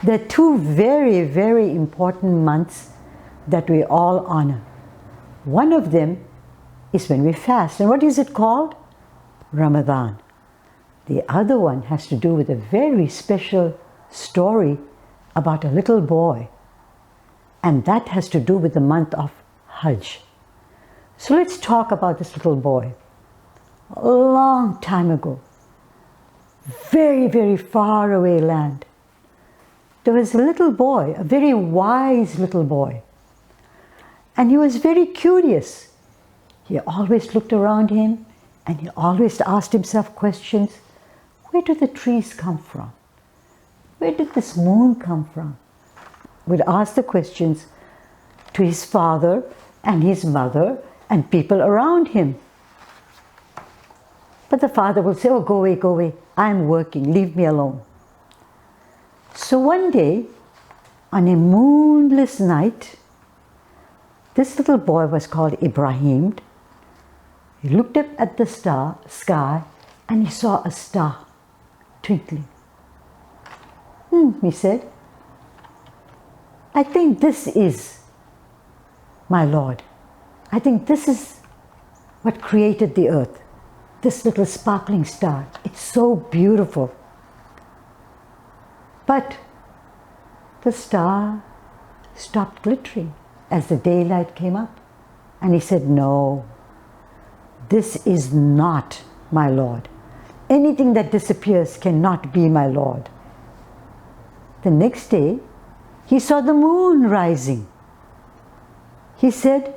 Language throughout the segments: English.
There are two very, very important months that we all honor. One of them is when we fast. And what is it called? Ramadan. The other one has to do with a very special story about a little boy. And that has to do with the month of Hajj. So let's talk about this little boy. A long time ago, very, very far away land, there was a little boy, a very wise little boy. And he was very curious. He always looked around him and he always asked himself questions. Where do the trees come from? Where did this moon come from? Would ask the questions to his father and his mother and people around him. But the father will say, oh, go away, I'm working, leave me alone. So one day, on a moonless night, this little boy was called Ibrahim. He looked up at the sky and he saw a star twinkling. He said, I think this is my Lord. I think this is what created the earth. This little sparkling star. It's so beautiful. But the star stopped glittering as the daylight came up. And he said, no, this is not my Lord. Anything that disappears cannot be my Lord. The next day, he saw the moon rising. He said,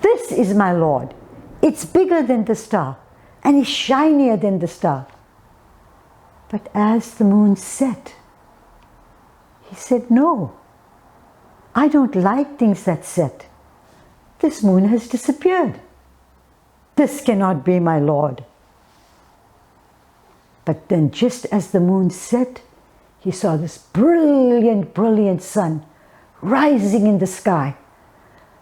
this is my Lord. It's bigger than the star and it's shinier than the star. But as the moon set, he said, no, I don't like things that set. This moon has disappeared. This cannot be my Lord. But then just as the moon set, he saw this brilliant, brilliant sun rising in the sky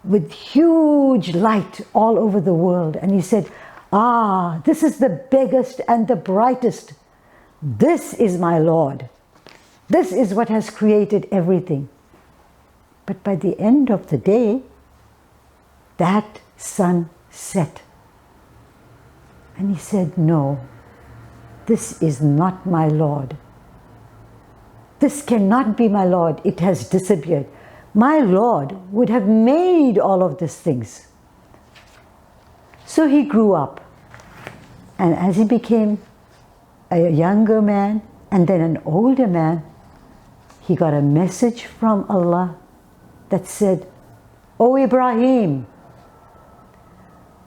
with huge light all over the world. And he said, ah, this is the biggest and the brightest. This is my Lord. This is what has created everything. But by the end of the day, that sun set. And he said, no, this is not my Lord. This cannot be my Lord. It has disappeared. My Lord would have made all of these things. So he grew up. And as he became a younger man and then an older man, he got a message from Allah that said, O Ibrahim,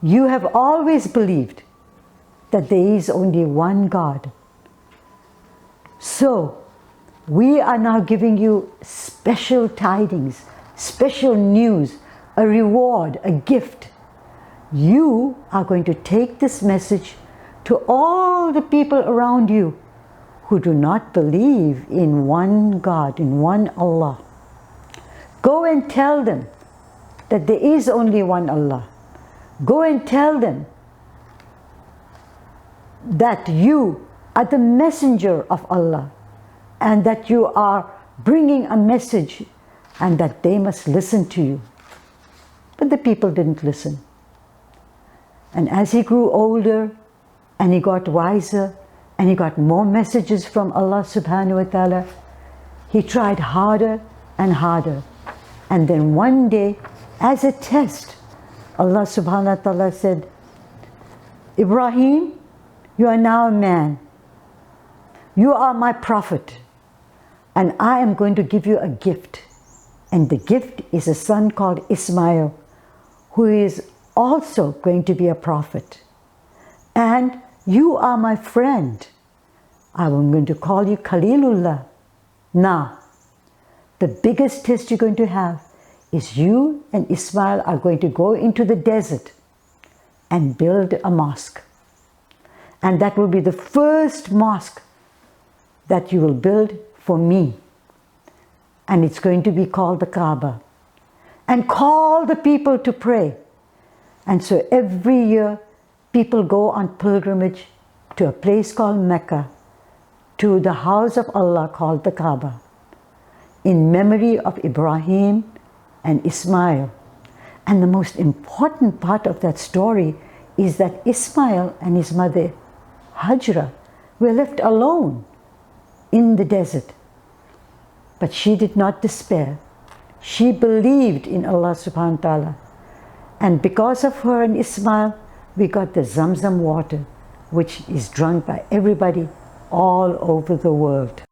you have always believed that there is only one God. So, we are now giving you special tidings, special news, a reward, a gift. You are going to take this message to all the people around you who do not believe in one God, in one Allah. Go and tell them that there is only one Allah. Go and tell them that you are the messenger of Allah and that you are bringing a message and that they must listen to you. But the people didn't listen. And as he grew older and he got wiser and he got more messages from Allah subhanahu wa ta'ala, he tried harder and harder. And then one day, as a test, Allah subhanahu wa ta'ala said, Ibrahim, you are now a man. You are my prophet. And I am going to give you a gift. And the gift is a son called Ismail, who is also going to be a prophet. And you are my friend. I'm going to call you Khalilullah. Now, the biggest test you're going to have is you and Ismail are going to go into the desert and build a mosque. And that will be the first mosque that you will build for me. And it's going to be called the Kaaba. And call the people to pray. And so every year, people go on pilgrimage to a place called Mecca, to the house of Allah called the Kaaba. in memory of Ibrahim and Ismail. And the most important part of that story is that Ismail and his mother Hajra were left alone in the desert. But she did not despair. She believed in Allah subhanahu wa ta'ala. And because of her and Ismail, we got the Zamzam water, which is drunk by everybody all over the world.